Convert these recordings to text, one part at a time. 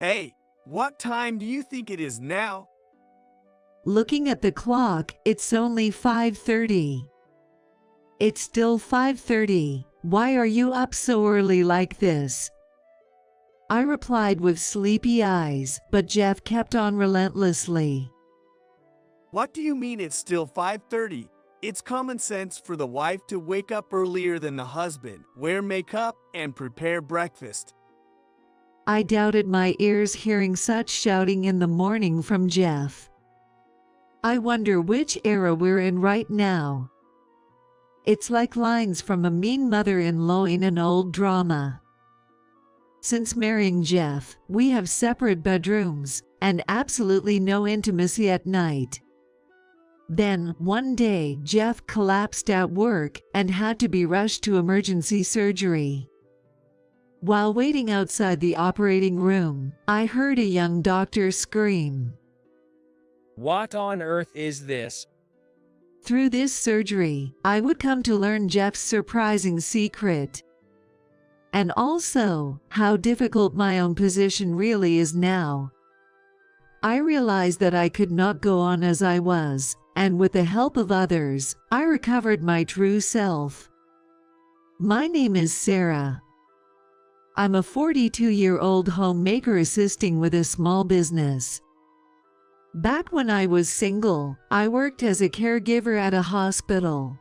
Hey, what time do you think it is now? Looking at the clock, it's only 5:30. It's still 5:30. Why are you up so early like this? I replied with sleepy eyes, but Jeff kept on relentlessly. What do you mean it's still 5:30? It's common sense for the wife to wake up earlier than the husband, wear makeup, and prepare breakfast. I doubted my ears hearing such shouting in the morning from Jeff. I wonder which era we're in right now. It's like lines from a mean mother-in-law in an old drama. Since marrying Jeff, we have separate bedrooms and absolutely no intimacy at night. Then, one day, Jeff collapsed at work and had to be rushed to emergency surgery. While waiting outside the operating room, I heard a young doctor scream, What on earth is this? "Through this surgery, I would come to learn Jeff's surprising secret. And also, how difficult my own position really is now." I realized that I could not go on as I was, and with the help of others, I recovered my true self. My name is Sarah. I'm a 42-year-old homemaker assisting with a small business. Back when I was single, I worked as a caregiver at a hospital.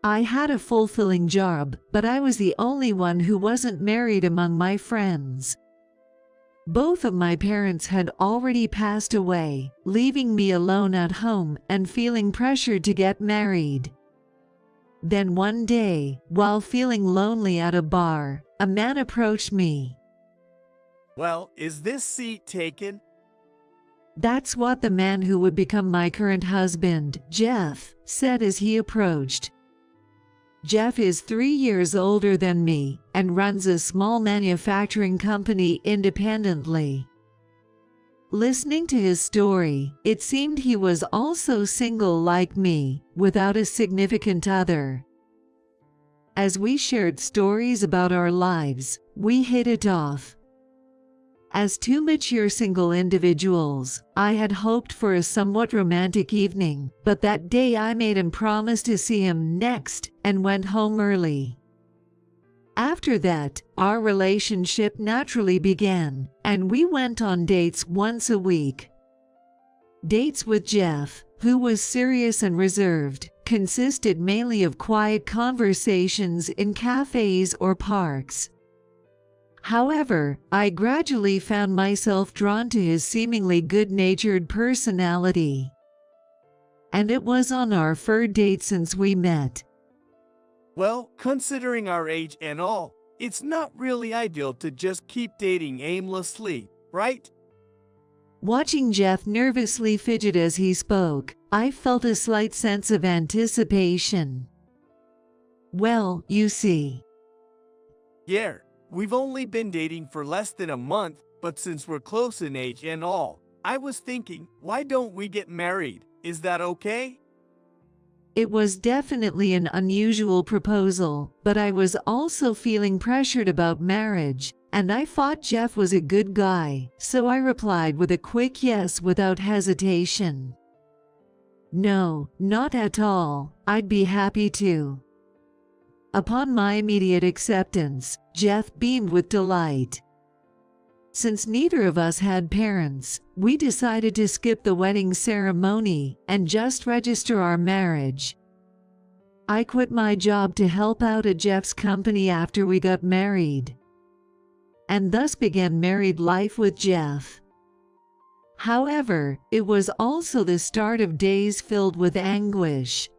I had a fulfilling job, but I was the only one who wasn't married among my friends. Both of my parents had already passed away, leaving me alone at home and feeling pressured to get married. Then one day, while feeling lonely at a bar, a man approached me. Well, is this seat taken? That's what the man who would become my current husband, Jeff, said as he approached. Jeff is 3 years older than me and runs a small manufacturing company independently. Listening to his story, it seemed he was also single like me, without a significant other. As we shared stories about our lives, we hit it off. As two mature single individuals, I had hoped for a somewhat romantic evening, but that day I made him promise to see him next and went home early. After that, our relationship naturally began, and we went on dates once a week. Dates with Jeff, who was serious and reserved, consisted mainly of quiet conversations in cafes or parks. However, I gradually found myself drawn to his seemingly good-natured personality. And it was on our third date since we met. Well, considering our age and all, it's not really ideal to just keep dating aimlessly, right? Watching Jeff nervously fidget as he spoke, I felt a slight sense of anticipation. Well, you see. Yeah, we've only been dating for less than a month, but since we're close in age and all, I was thinking, why don't we get married? Is that okay? It was definitely an unusual proposal, but I was also feeling pressured about marriage, and I thought Jeff was a good guy, so I replied with a quick yes without hesitation. No, not at all. I'd be happy to. Upon my immediate acceptance, Jeff beamed with delight. Since neither of us had parents, we decided to skip the wedding ceremony and just register our marriage. I quit my job to help out at Jeff's company after we got married, and thus began married life with Jeff. However, it was also the start of days filled with anguish.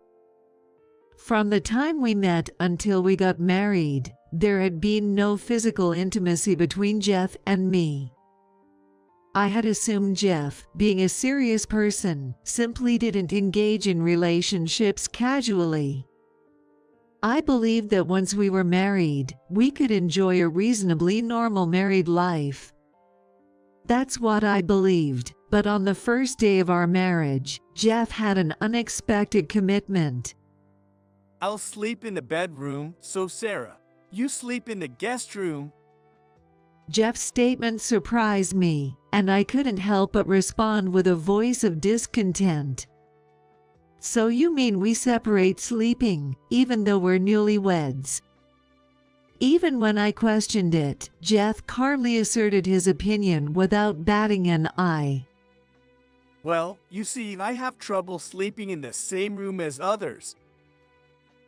From the time we met until we got married, there had been no physical intimacy between Jeff and me. I had assumed Jeff, being a serious person, simply didn't engage in relationships casually. I believed that once we were married, we could enjoy a reasonably normal married life. That's what I believed, but on the first day of our marriage, Jeff had an unexpected commitment. I'll sleep in the bedroom, so Sarah, you sleep in the guest room. Jeff's statement surprised me, and I couldn't help but respond with a voice of discontent. So you mean we separate sleeping, even though we're newlyweds? Even when I questioned it, Jeff calmly asserted his opinion without batting an eye. Well, you see, I have trouble sleeping in the same room as others.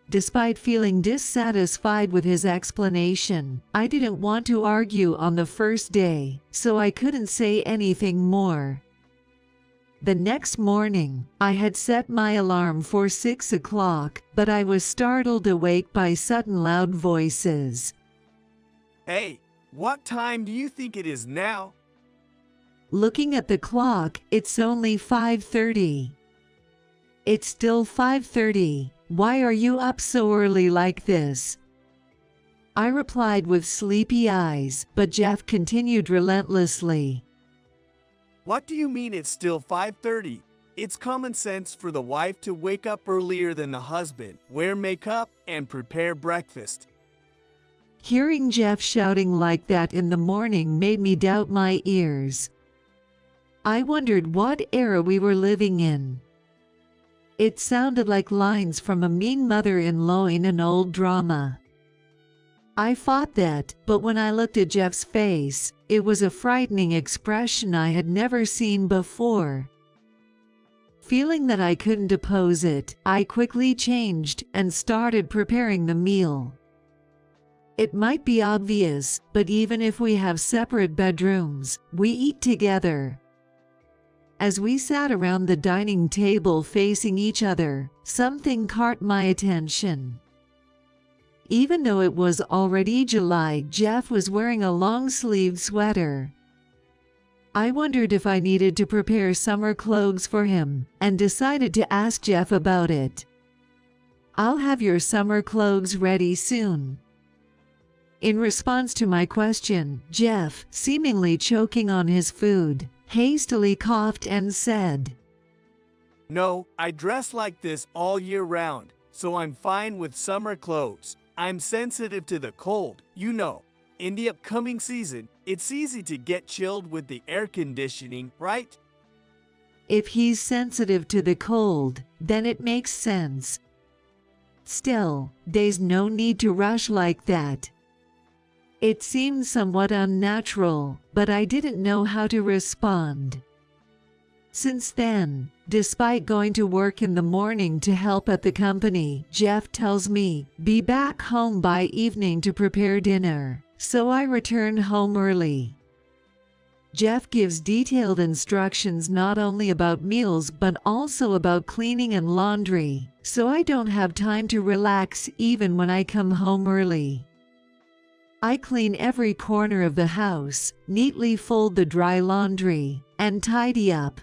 Despite feeling dissatisfied with his explanation, I didn't want to argue on the first day, so I couldn't say anything more. The next morning, I had set my alarm for 6 o'clock, but I was startled awake by sudden loud voices. Hey, what time do you think it is now? Looking at the clock, it's only 5:30. It's still 5:30. Why are you up so early like this? I replied with sleepy eyes, but Jeff continued relentlessly. What do you mean it's still 5:30? It's common sense for the wife to wake up earlier than the husband, wear makeup, and prepare breakfast. Hearing Jeff shouting like that in the morning made me doubt my ears. I wondered what era we were living in. It sounded like lines from a mean mother-in-law in an old drama. I fought that, but when I looked at Jeff's face, it was a frightening expression I had never seen before. Feeling that I couldn't oppose it, I quickly changed and started preparing the meal. It might be obvious, but even if we have separate bedrooms, we eat together. As we sat around the dining table facing each other, something caught my attention. Even though it was already July, Jeff was wearing a long-sleeved sweater. I wondered if I needed to prepare summer clothes for him, and decided to ask Jeff about it. I'll have your summer clothes ready soon. In response to my question, Jeff, seemingly choking on his food, hastily coughed and said, No, I dress like this all year round, so I'm fine with summer clothes. I'm sensitive to the cold, you know. In the upcoming season, it's easy to get chilled with the air conditioning, right? If he's sensitive to the cold, then it makes sense. Still, there's no need to rush like that. It seemed somewhat unnatural, but I didn't know how to respond. Since then, despite going to work in the morning to help at the company, Jeff tells me, be back home by evening to prepare dinner, so I return home early. Jeff gives detailed instructions not only about meals but also about cleaning and laundry, so I don't have time to relax even when I come home early. I clean every corner of the house, neatly fold the dry laundry, and tidy up.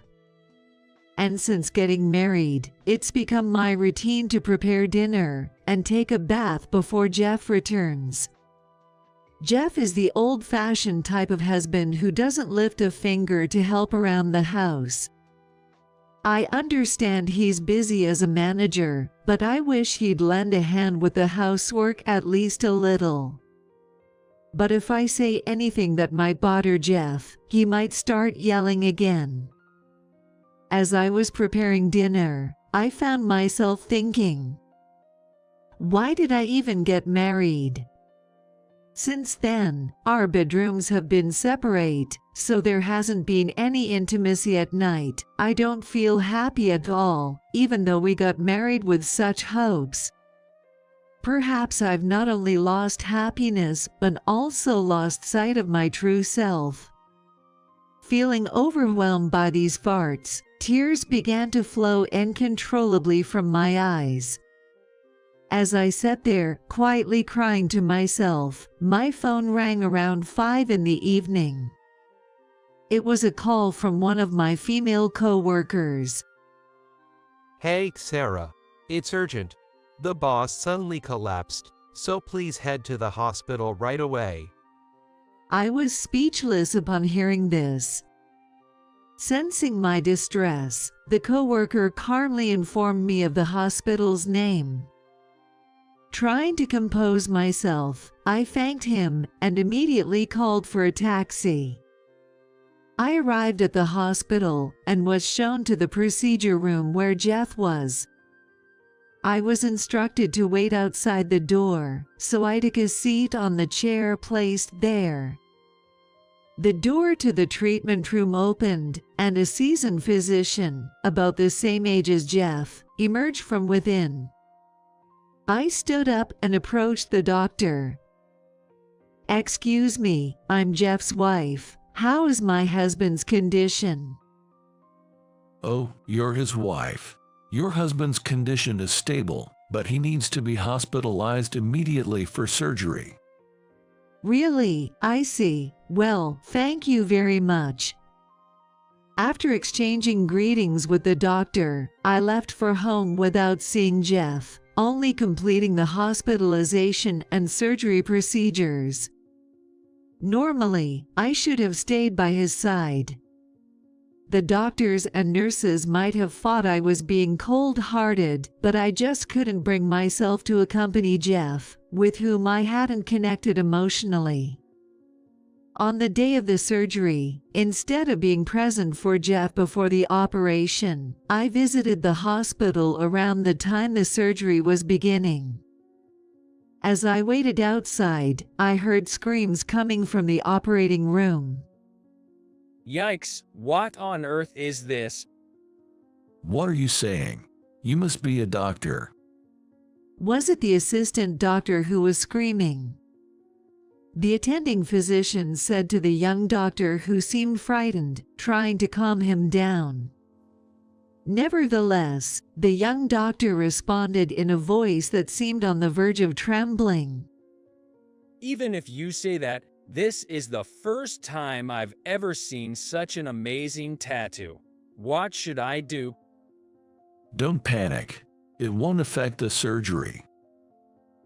And since getting married, it's become my routine to prepare dinner and take a bath before Jeff returns. Jeff is the old-fashioned type of husband who doesn't lift a finger to help around the house. I understand he's busy as a manager, but I wish he'd lend a hand with the housework at least a little. But if I say anything that might bother Jeff, he might start yelling again. As I was preparing dinner, I found myself thinking, why did I even get married? Since then, our bedrooms have been separate, so there hasn't been any intimacy at night. I don't feel happy at all, even though we got married with such hopes. Perhaps I've not only lost happiness, but also lost sight of my true self. Feeling overwhelmed by these thoughts, tears began to flow uncontrollably from my eyes. As I sat there, quietly crying to myself, my phone rang around 5 in the evening. It was a call from one of my female co-workers. Hey, Sarah. It's urgent. The boss suddenly collapsed, so please head to the hospital right away. I was speechless upon hearing this. Sensing my distress, the coworker calmly informed me of the hospital's name. Trying to compose myself, I thanked him and immediately called for a taxi. I arrived at the hospital and was shown to the procedure room where Jeff was. I was instructed to wait outside the door, so I took a seat on the chair placed there. The door to the treatment room opened, and a seasoned physician, about the same age as Jeff, emerged from within. I stood up and approached the doctor. "Excuse me, I'm Jeff's wife. How is my husband's condition?" Oh, you're his wife. Your husband's condition is stable, but he needs to be hospitalized immediately for surgery. "Really? I see. Well, thank you very much." After exchanging greetings with the doctor, I left for home without seeing Jeff, only completing the hospitalization and surgery procedures. Normally, I should have stayed by his side. The doctors and nurses might have thought I was being cold-hearted, but I just couldn't bring myself to accompany Jeff, with whom I hadn't connected emotionally. On the day of the surgery, instead of being present for Jeff before the operation, I visited the hospital around the time the surgery was beginning. As I waited outside, I heard screams coming from the operating room. Yikes, what on earth is this? What are you saying? You must be a doctor. Was it the assistant doctor who was screaming? The attending physician said to the young doctor, who seemed frightened, trying to calm him down. Nevertheless, the young doctor responded in a voice that seemed on the verge of trembling. Even if you say that, this is the first time I've ever seen such an amazing tattoo. What should I do? Don't panic. It won't affect the surgery.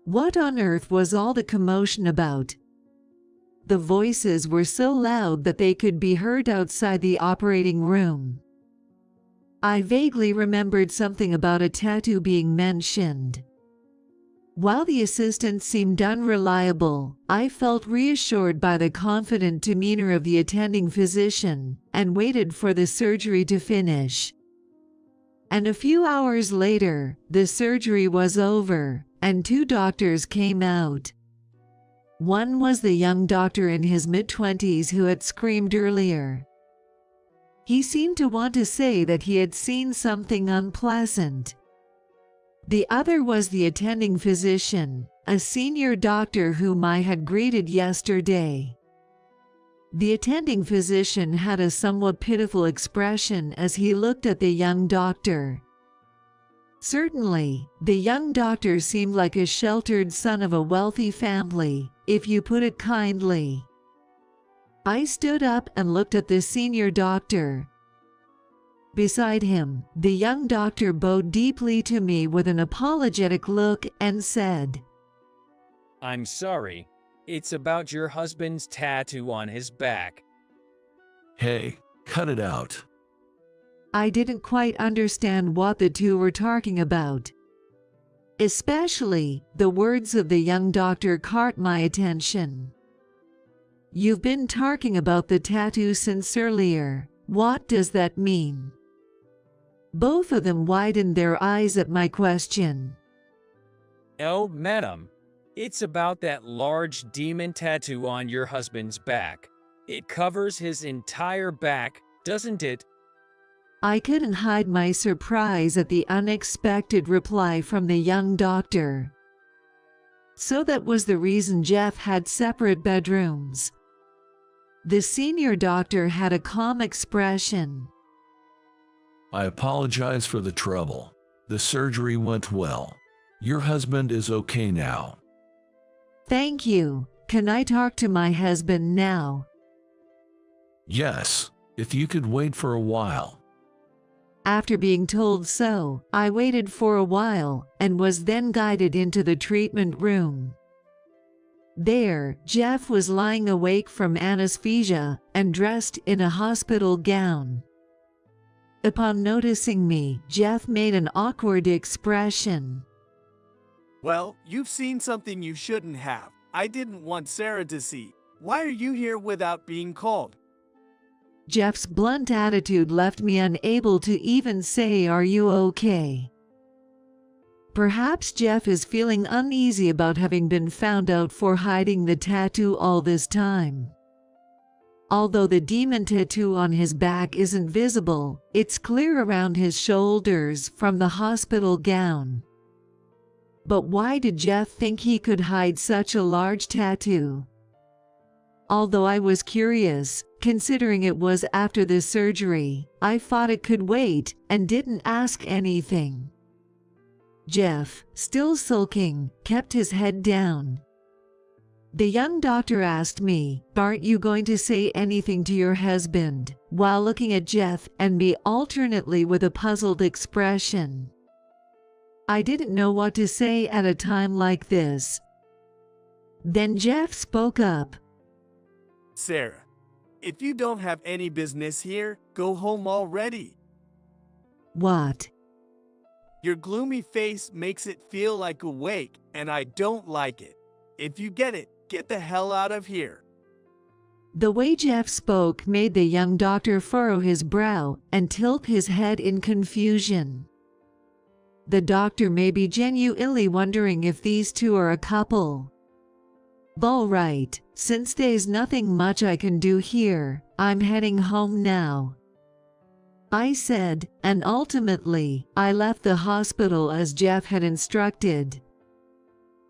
What on earth was all the commotion about? The voices were so loud that they could be heard outside the operating room. I vaguely remembered something about a tattoo being mentioned. While the assistant seemed unreliable, I felt reassured by the confident demeanor of the attending physician and waited for the surgery to finish. And a few hours later, the surgery was over, and two doctors came out. One was the young doctor in his mid-20s who had screamed earlier. He seemed to want to say that he had seen something unpleasant. The other was the attending physician, a senior doctor whom I had greeted yesterday. The attending physician had a somewhat pitiful expression as he looked at the young doctor. Certainly, the young doctor seemed like a sheltered son of a wealthy family, if you put it kindly. I stood up and looked at the senior doctor. Beside him, the young doctor bowed deeply to me with an apologetic look and said, I'm sorry. It's about your husband's tattoo on his back. Hey, cut it out. I didn't quite understand what the two were talking about. Especially, the words of the young doctor caught my attention. You've been talking about the tattoo since earlier. What does that mean? Both of them widened their eyes at my question. Oh, madam. It's about that large demon tattoo on your husband's back. It covers his entire back, doesn't it? I couldn't hide my surprise at the unexpected reply from the young doctor. So that was the reason Jeff had separate bedrooms. The senior doctor had a calm expression. I apologize for the trouble. The surgery went well. Your husband is okay now. Thank you. Can I talk to my husband now? Yes, if you could wait for a while. After being told so, I waited for a while and was then guided into the treatment room. There, Jeff was lying awake from anesthesia and dressed in a hospital gown. Upon noticing me, Jeff made an awkward expression. Well, you've seen something you shouldn't have. I didn't want Sarah to see. Why are you here without being called? Jeff's blunt attitude left me unable to even say, "Are you okay?" Perhaps Jeff is feeling uneasy about having been found out for hiding the tattoo all this time. Although the demon tattoo on his back isn't visible, it's clear around his shoulders from the hospital gown. But why did Jeff think he could hide such a large tattoo? Although I was curious, considering it was after the surgery, I thought it could wait and didn't ask anything. Jeff, still sulking, kept his head down. The young doctor asked me, "Aren't you going to say anything to your husband?" while looking at Jeff and me alternately with a puzzled expression. I didn't know what to say at a time like this. Then Jeff spoke up. Sarah, if you don't have any business here, go home already. What? Your gloomy face makes it feel like a wake, and I don't like it. If you get it, get the hell out of here. The way Jeff spoke made the young doctor furrow his brow and tilt his head in confusion. The doctor may be genuinely wondering if these two are a couple. All right, since there's nothing much I can do here, I'm heading home now, I said, and ultimately, I left the hospital as Jeff had instructed.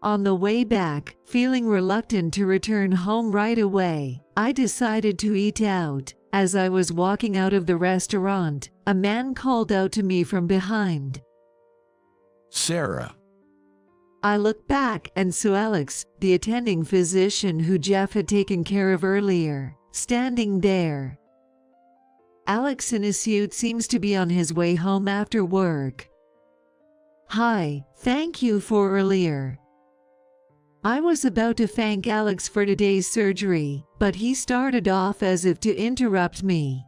On the way back, feeling reluctant to return home right away, I decided to eat out. As I was walking out of the restaurant, a man called out to me from behind. Sarah. I looked back and saw Alex, the attending physician who Jeff had taken care of earlier, standing there. Alex in his suit seems to be on his way home after work. "Hi, thank you for earlier." I was about to thank Alex for today's surgery, but he started off as if to interrupt me.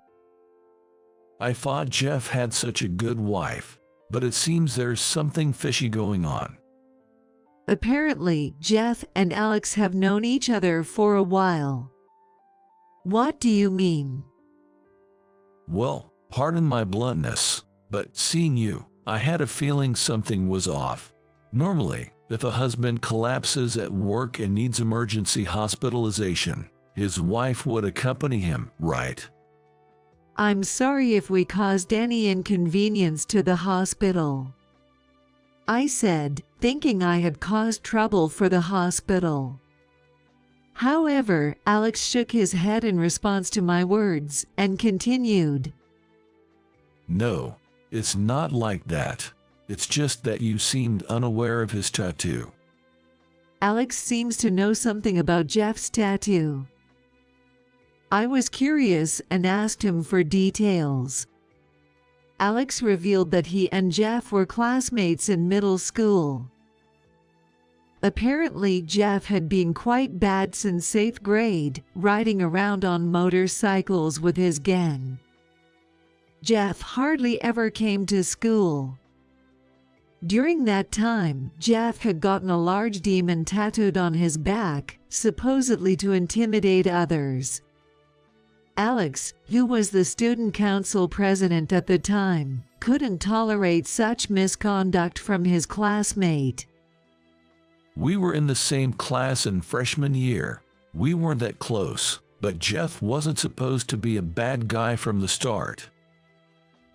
I thought Jeff had such a good wife, but it seems there's something fishy going on. Apparently, Jeff and Alex have known each other for a while. What do you mean? Well, pardon my bluntness, but seeing you, I had a feeling something was off. Normally, if a husband collapses at work and needs emergency hospitalization, his wife would accompany him, right? I'm sorry if we caused any inconvenience to the hospital, I said, thinking I had caused trouble for the hospital. However, Alex shook his head in response to my words and continued. No, it's not like that. It's just that you seemed unaware of his tattoo. Alex seems to know something about Jeff's tattoo. I was curious and asked him for details. Alex revealed that he and Jeff were classmates in middle school. Apparently, Jeff had been quite bad since 8th grade, riding around on motorcycles with his gang. Jeff hardly ever came to school. During that time, Jeff had gotten a large demon tattooed on his back, supposedly to intimidate others. Alex, who was the student council president at the time, couldn't tolerate such misconduct from his classmate. We were in the same class in freshman year. We weren't that close, but Jeff wasn't supposed to be a bad guy from the start,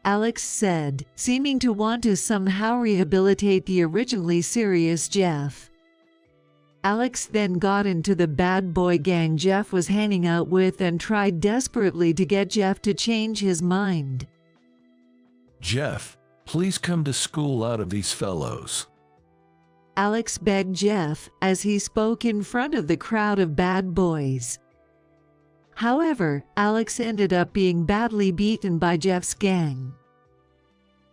Alex said, seeming to want to somehow rehabilitate the originally serious Jeff. Alex then got into the bad boy gang Jeff was hanging out with and tried desperately to get Jeff to change his mind. Jeff, please come to school out of these fellows, Alex begged Jeff as he spoke in front of the crowd of bad boys. However, Alex ended up being badly beaten by Jeff's gang.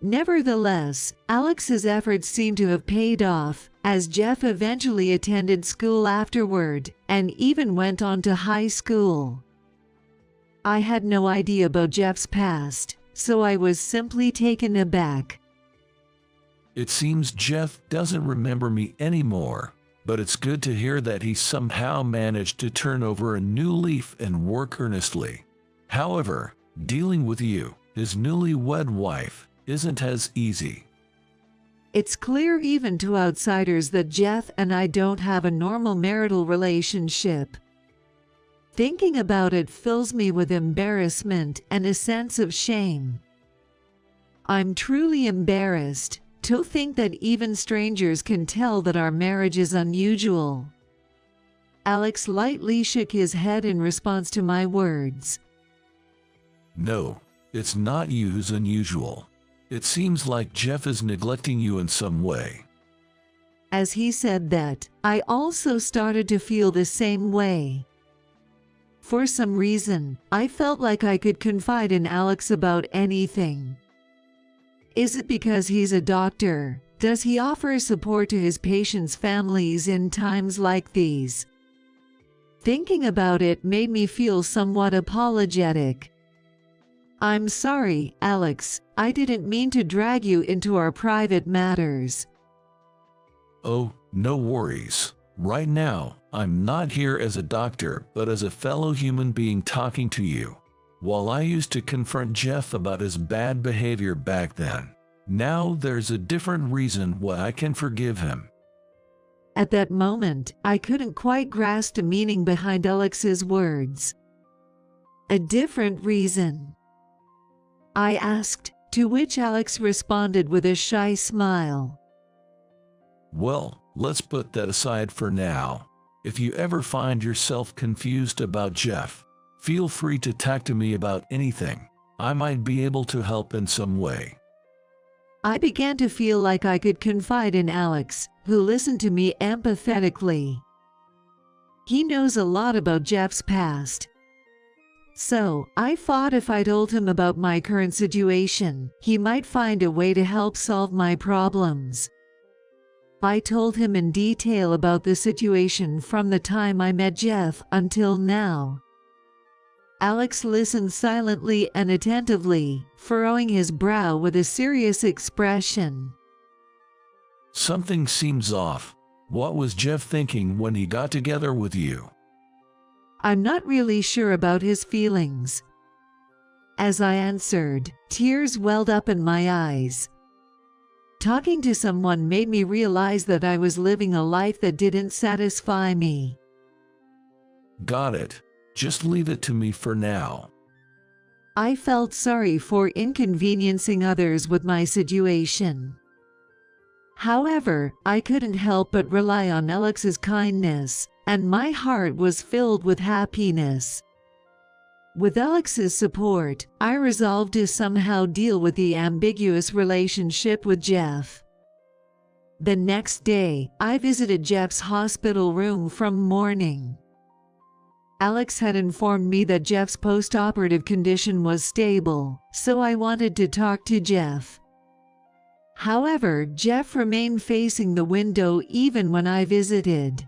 Nevertheless, Alex's efforts seem to have paid off, as Jeff eventually attended school afterward and even went on to high school. I had no idea about Jeff's past, so I was simply taken aback. It seems Jeff doesn't remember me anymore, but it's good to hear that he somehow managed to turn over a new leaf and work earnestly. However, dealing with you, his newlywed wife, isn't as easy. It's clear even to outsiders that Jeff and I don't have a normal marital relationship. Thinking about it fills me with embarrassment and a sense of shame. I'm truly embarrassed to think that even strangers can tell that our marriage is unusual. Alex lightly shook his head in response to my words. No, it's not you who's unusual. It seems like Jeff is neglecting you in some way. As he said that, I also started to feel the same way. For some reason, I felt like I could confide in Alex about anything. Is it because he's a doctor? Does he offer support to his patients' families in times like these? Thinking about it made me feel somewhat apologetic. I'm sorry, Alex. I didn't mean to drag you into our private matters. Oh, no worries. Right now, I'm not here as a doctor, but as a fellow human being talking to you. While I used to confront Jeff about his bad behavior back then, now there's a different reason why I can forgive him. At that moment, I couldn't quite grasp the meaning behind Alex's words. A different reason? I asked, to which Alex responded with a shy smile. Well, let's put that aside for now. If you ever find yourself confused about Jeff, feel free to talk to me about anything. I might be able to help in some way. I began to feel like I could confide in Alex, who listened to me empathetically. He knows a lot about Jeff's past. So, I thought if I told him about my current situation, he might find a way to help solve my problems. I told him in detail about the situation from the time I met Jeff until now. Alex listened silently and attentively, furrowing his brow with a serious expression. Something seems off. What was Jeff thinking when he got together with you? I'm not really sure about his feelings. As I answered, tears welled up in my eyes. Talking to someone made me realize that I was living a life that didn't satisfy me. Got it. Just leave it to me for now. I felt sorry for inconveniencing others with my situation. However, I couldn't help but rely on Alex's kindness, and my heart was filled with happiness. With Alex's support, I resolved to somehow deal with the ambiguous relationship with Jeff. The next day, I visited Jeff's hospital room from morning. Alex had informed me that Jeff's post-operative condition was stable, so I wanted to talk to Jeff. However, Jeff remained facing the window even when I visited.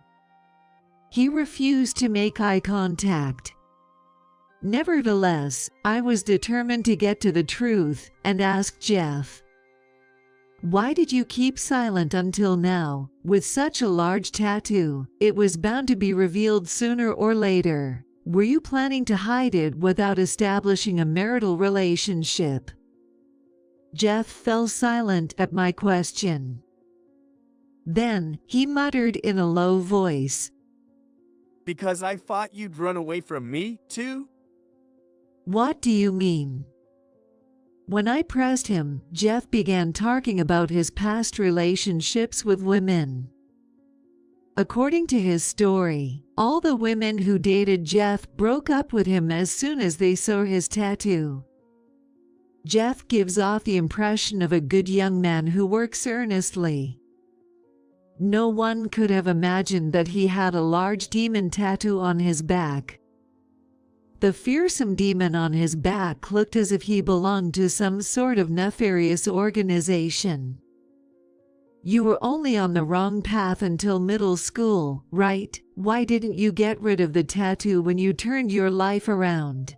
He refused to make eye contact. Nevertheless, I was determined to get to the truth and asked Jeff, "Why did you keep silent until now? With such a large tattoo, it was bound to be revealed sooner or later. Were you planning to hide it without establishing a marital relationship?" Jeff fell silent at my question. Then, he muttered in a low voice, Because I thought you'd run away from me, too? "What do you mean?" When I pressed him, Jeff began talking about his past relationships with women. According to his story, all the women who dated Jeff broke up with him as soon as they saw his tattoo. Jeff gives off the impression of a good young man who works earnestly. No one could have imagined that he had a large demon tattoo on his back. The fearsome demon on his back looked as if he belonged to some sort of nefarious organization. You were only on the wrong path until middle school, right? Why didn't you get rid of the tattoo when you turned your life around?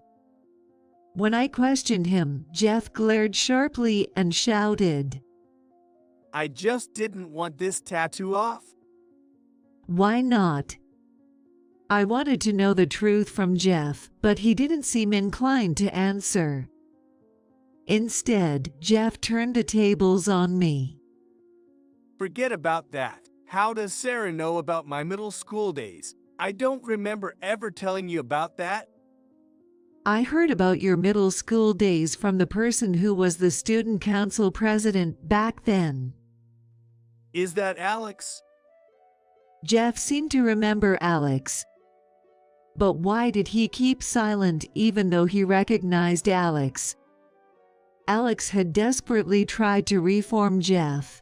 When I questioned him, Jeff glared sharply and shouted, I just didn't want this tattoo off. Why not? I wanted to know the truth from Jeff, but he didn't seem inclined to answer. Instead, Jeff turned the tables on me. Forget about that. How does Sarah know about my middle school days? I don't remember ever telling you about that. I heard about your middle school days from the person who was the student council president back then. Is that Alex? Jeff seemed to remember Alex. But why did he keep silent even though he recognized Alex? Alex had desperately tried to reform Jeff.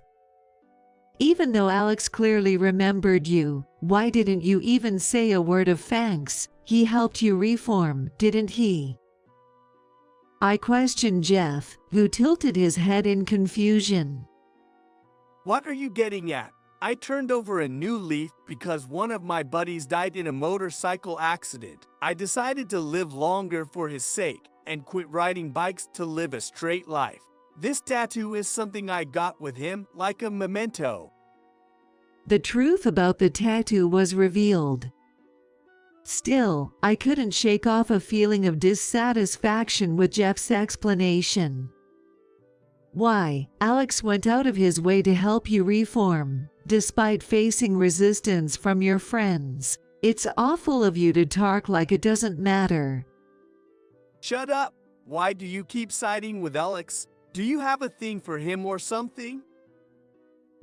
Even though Alex clearly remembered you, why didn't you even say a word of thanks? He helped you reform, didn't he? I questioned Jeff, who tilted his head in confusion. What are you getting at? I turned over a new leaf because one of my buddies died in a motorcycle accident. I decided to live longer for his sake and quit riding bikes to live a straight life. This tattoo is something I got with him, like a memento. The truth about the tattoo was revealed. Still, I couldn't shake off a feeling of dissatisfaction with Jeff's explanation. Why, Alex went out of his way to help you reform, despite facing resistance from your friends. It's awful of you to talk like it doesn't matter. Shut up! Why do you keep siding with Alex? Do you have a thing for him or something?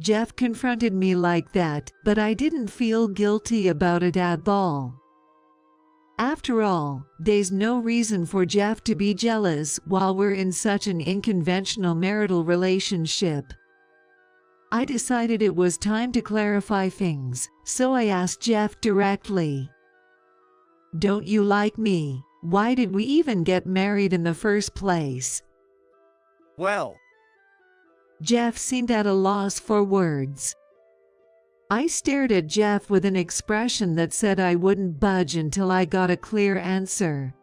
Jeff confronted me like that, but I didn't feel guilty about it at all. After all, there's no reason for Jeff to be jealous while we're in such an unconventional marital relationship. I decided it was time to clarify things, so I asked Jeff directly. Don't you like me? Why did we even get married in the first place? Well, Jeff seemed at a loss for words. I stared at Jeff with an expression that said I wouldn't budge until I got a clear answer.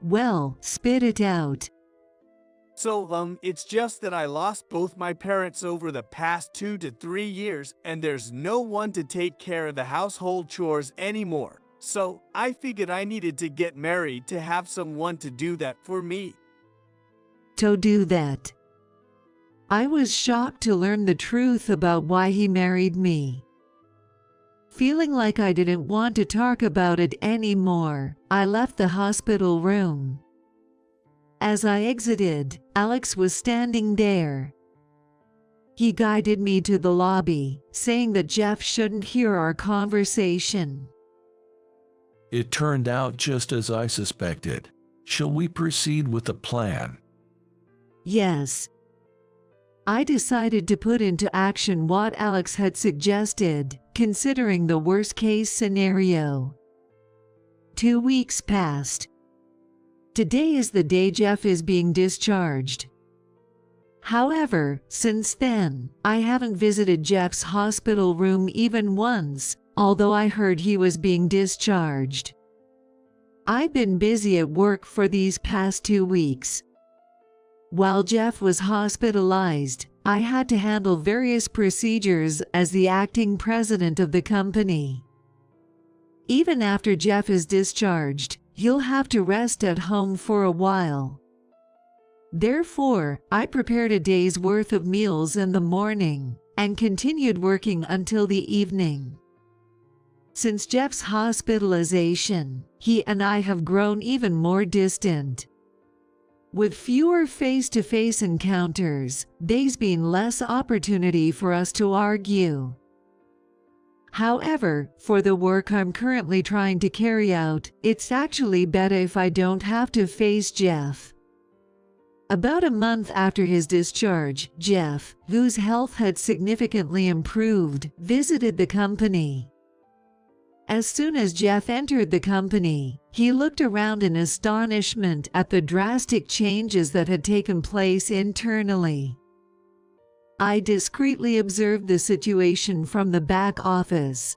Well, spit it out. So, it's just that I lost both my parents over the past 2 to 3 years, and there's no one to take care of the household chores anymore. So, I figured I needed to get married to have someone to do that for me. To do that. I was shocked to learn the truth about why he married me. Feeling like I didn't want to talk about it anymore, I left the hospital room. As I exited, Alex was standing there. He guided me to the lobby, saying that Jeff shouldn't hear our conversation. It turned out just as I suspected. Shall we proceed with the plan? Yes. I decided to put into action what Alex had suggested, considering the worst-case scenario. 2 weeks passed. Today is the day Jeff is being discharged. However, since then, I haven't visited Jeff's hospital room even once, although I heard he was being discharged. I've been busy at work for these past 2 weeks. While Jeff was hospitalized, I had to handle various procedures as the acting president of the company. Even after Jeff is discharged, he'll have to rest at home for a while. Therefore, I prepared a day's worth of meals in the morning and continued working until the evening. Since Jeff's hospitalization, he and I have grown even more distant. With fewer face-to-face encounters, there's been less opportunity for us to argue. However, for the work I'm currently trying to carry out, it's actually better if I don't have to face Jeff. About a month after his discharge, Jeff, whose health had significantly improved, visited the company. As soon as Jeff entered the company, he looked around in astonishment at the drastic changes that had taken place internally. I discreetly observed the situation from the back office.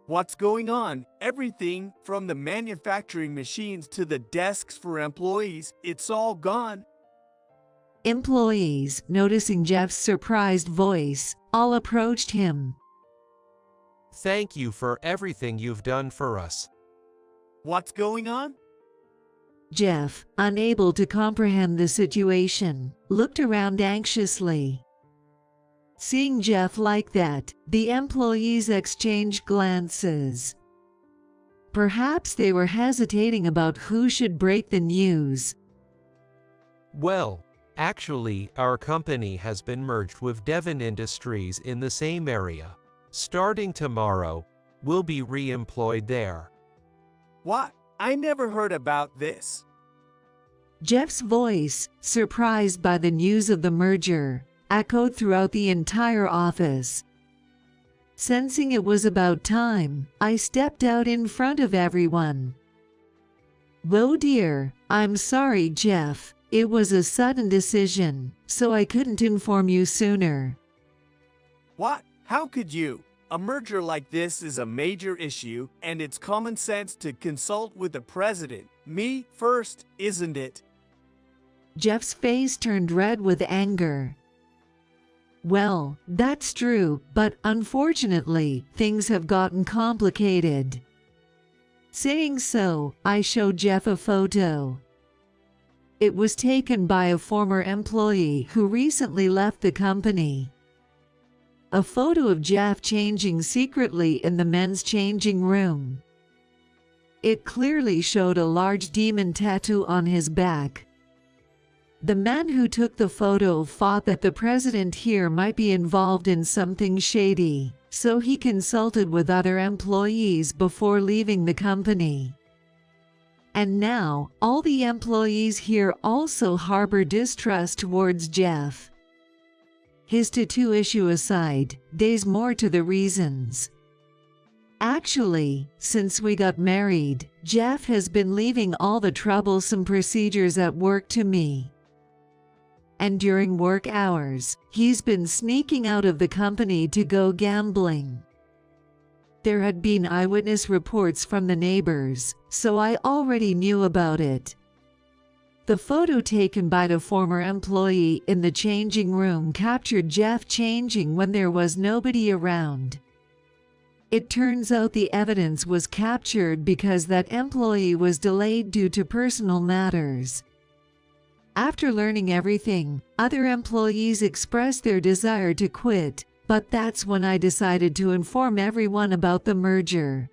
What's going on? Everything, from the manufacturing machines to the desks for employees, it's all gone. Employees, noticing Jeff's surprised voice, all approached him. Thank you for everything you've done for us. What's going on? Jeff, unable to comprehend the situation, looked around anxiously. Seeing Jeff like that, the employees exchanged glances. Perhaps they were hesitating about who should break the news. Well, actually, our company has been merged with Devon Industries in the same area. Starting tomorrow, we'll be re-employed there. What? I never heard about this. Jeff's voice, surprised by the news of the merger, echoed throughout the entire office. Sensing it was about time, I stepped out in front of everyone. "Oh dear, I'm sorry, Jeff. It was a sudden decision, so I couldn't inform you sooner." What? How could you? A merger like this is a major issue, and it's common sense to consult with the president. Me first, isn't it? Jeff's face turned red with anger. "Well, that's true, but unfortunately, things have gotten complicated." Saying so, I showed Jeff a photo. It was taken by a former employee who recently left the company. A photo of Jeff changing secretly in the men's changing room. It clearly showed a large demon tattoo on his back. The man who took the photo thought that the president here might be involved in something shady, so he consulted with other employees before leaving the company. And now, all the employees here also harbor distrust towards Jeff. His tattoo issue aside, there's more to the reasons. Actually, since we got married, Jeff has been leaving all the troublesome procedures at work to me. And during work hours, he's been sneaking out of the company to go gambling. There had been eyewitness reports from the neighbors, so I already knew about it. The photo taken by the former employee in the changing room captured Jeff changing when there was nobody around. It turns out the evidence was captured because that employee was delayed due to personal matters. After learning everything, other employees expressed their desire to quit, but that's when I decided to inform everyone about the merger.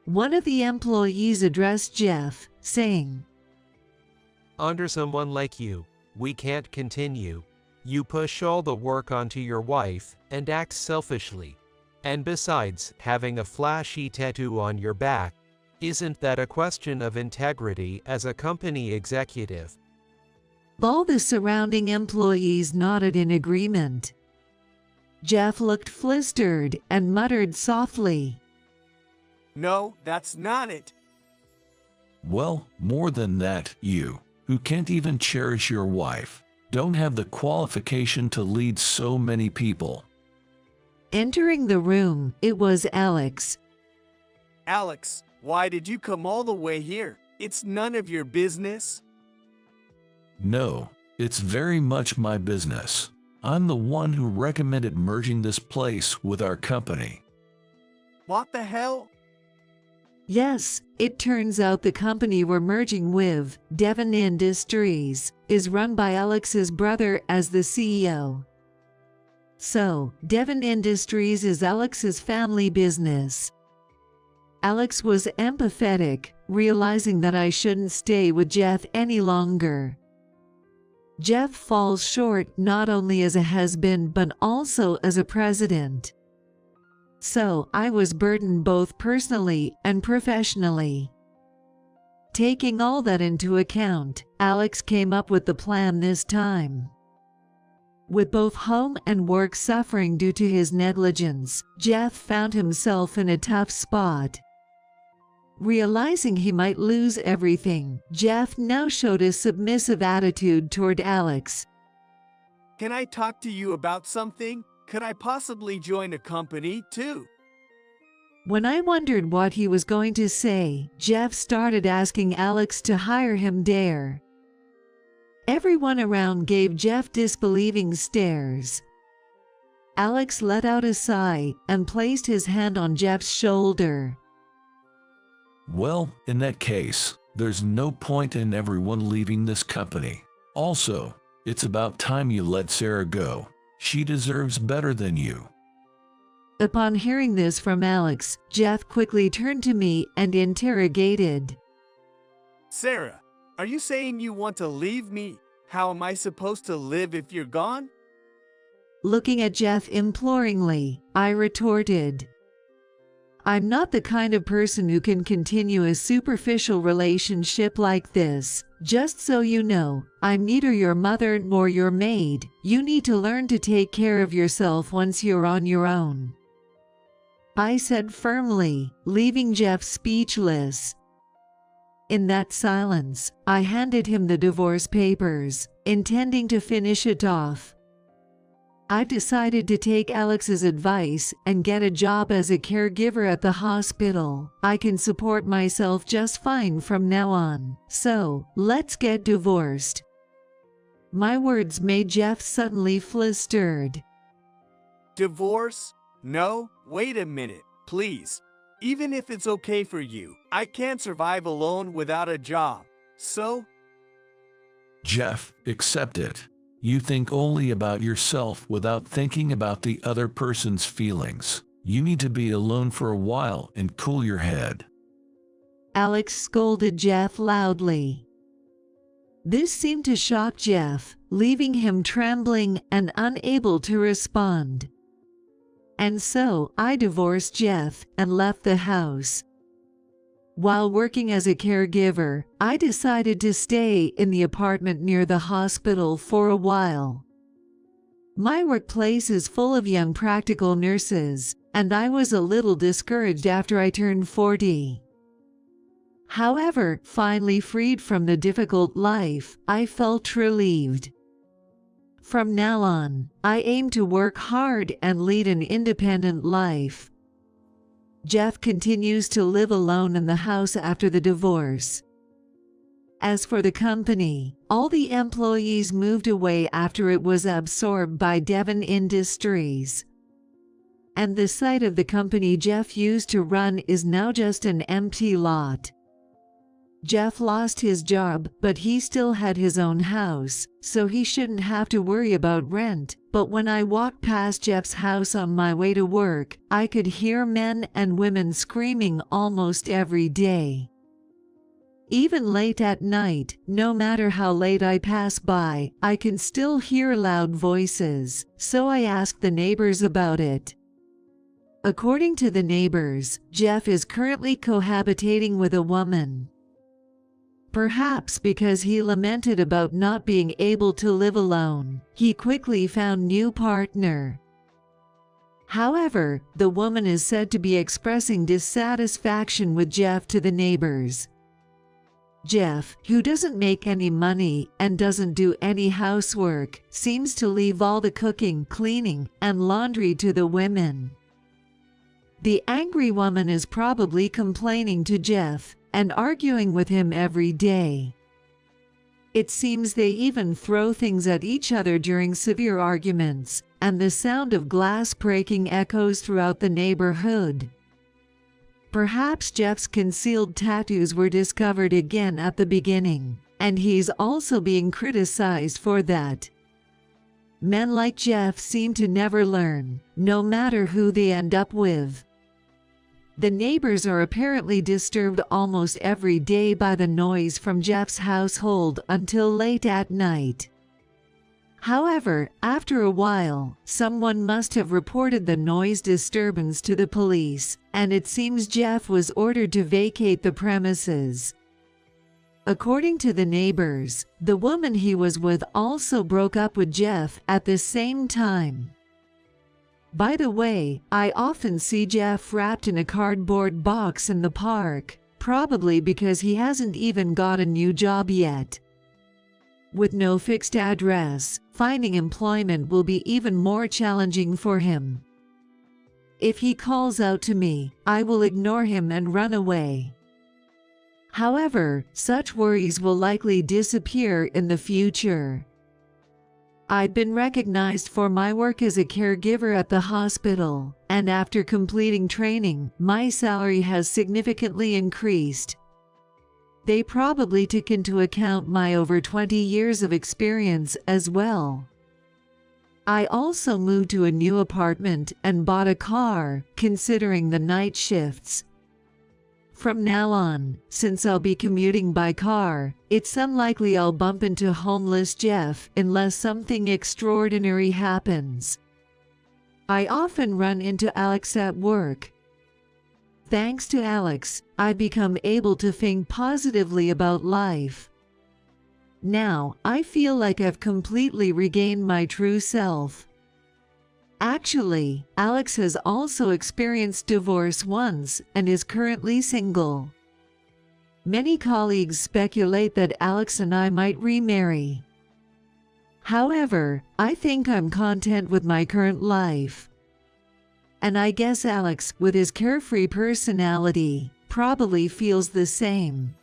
One of the employees addressed Jeff, saying, Under someone like you, we can't continue. You push all the work onto your wife and act selfishly. And besides, having a flashy tattoo on your back, isn't that a question of integrity as a company executive? All the surrounding employees nodded in agreement. Jeff looked flustered and muttered softly, No, that's not it. Well, more than that, you, who can't even cherish your wife, don't have the qualification to lead so many people. Entering the room, it was Alex. Alex, why did you come all the way here? It's none of your business. No, it's very much my business. I'm the one who recommended merging this place with our company. What the hell? Yes, it turns out the company we're merging with, Devon Industries, is run by Alex's brother as the CEO. So, Devon Industries is Alex's family business. Alex was empathetic, realizing that I shouldn't stay with Jeff any longer. Jeff falls short not only as a husband but also as a president. So, I was burdened both personally and professionally. Taking all that into account, Alex came up with the plan this time. With both home and work suffering due to his negligence, Jeff found himself in a tough spot. Realizing he might lose everything, Jeff now showed a submissive attitude toward Alex. Can I talk to you about something? Could I possibly join a company too? When I wondered what he was going to say, Jeff started asking Alex to hire him there. Everyone around gave Jeff disbelieving stares. Alex let out a sigh and placed his hand on Jeff's shoulder. Well, in that case, there's no point in everyone leaving this company. Also, it's about time you let Sarah go. She deserves better than you. Upon hearing this from Alex, Jeff quickly turned to me and interrogated. Sarah, are you saying you want to leave me? How am I supposed to live if you're gone? Looking at Jeff imploringly, I retorted, I'm not the kind of person who can continue a superficial relationship like this. Just so you know, I'm neither your mother nor your maid. You need to learn to take care of yourself once you're on your own, I said firmly, leaving Jeff speechless. In that silence, I handed him the divorce papers, intending to finish it off. I've decided to take Alex's advice and get a job as a caregiver at the hospital. I can support myself just fine from now on. So, let's get divorced. My words made Jeff suddenly flustered. Divorce? No, wait a minute, please. Even if it's okay for you, I can't survive alone without a job. So? Jeff, accept it. You think only about yourself without thinking about the other person's feelings. You need to be alone for a while and cool your head. Alex scolded Jeff loudly. This seemed to shock Jeff, leaving him trembling and unable to respond. And so, I divorced Jeff and left the house. While working as a caregiver, I decided to stay in the apartment near the hospital for a while. My workplace is full of young practical nurses, and I was a little discouraged after I turned 40. However, finally freed from the difficult life, I felt relieved. From now on, I aim to work hard and lead an independent life. Jeff continues to live alone in the house after the divorce. As for the company, all the employees moved away after it was absorbed by Devon Industries. And the site of the company Jeff used to run is now just an empty lot. Jeff lost his job, but he still had his own house, so he shouldn't have to worry about rent. But when I walked past Jeff's house on my way to work, I could hear men and women screaming almost every day. Even late at night, no matter how late I pass by, I can still hear loud voices, so I asked the neighbors about it. According to the neighbors, Jeff is currently cohabitating with a woman. Perhaps because he lamented about not being able to live alone, he quickly found new partner. However, the woman is said to be expressing dissatisfaction with Jeff to the neighbors. Jeff, who doesn't make any money and doesn't do any housework, seems to leave all the cooking, cleaning, and laundry to the women. The angry woman is probably complaining to Jeff and arguing with him every day. It seems they even throw things at each other during severe arguments, and the sound of glass breaking echoes throughout the neighborhood. Perhaps Jeff's concealed tattoos were discovered again at the beginning, and he's also being criticized for that. Men like Jeff seem to never learn, no matter who they end up with. The neighbors are apparently disturbed almost every day by the noise from Jeff's household until late at night. However, after a while, someone must have reported the noise disturbance to the police, and it seems Jeff was ordered to vacate the premises. According to the neighbors, the woman he was with also broke up with Jeff at the same time. By the way, I often see Jeff wrapped in a cardboard box in the park, probably because he hasn't even got a new job yet. With no fixed address, finding employment will be even more challenging for him. If he calls out to me, I will ignore him and run away. However, such worries will likely disappear in the future. I've been recognized for my work as a caregiver at the hospital, and after completing training, my salary has significantly increased. They probably took into account my over 20 years of experience as well. I also moved to a new apartment and bought a car, considering the night shifts. From now on, since I'll be commuting by car, it's unlikely I'll bump into homeless Jeff unless something extraordinary happens. I often run into Alex at work. Thanks to Alex, I've become able to think positively about life. Now, I feel like I've completely regained my true self. Actually, Alex has also experienced divorce once and is currently single. Many colleagues speculate that Alex and I might remarry. However, I think I'm content with my current life. And I guess Alex, with his carefree personality, probably feels the same.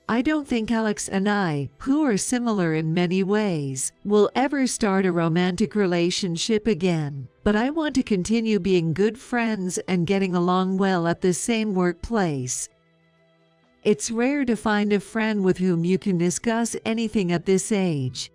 I don't think Alex and I, who are similar in many ways, will ever start a romantic relationship again, but I want to continue being good friends and getting along well at the same workplace. It's rare to find a friend with whom you can discuss anything at this age.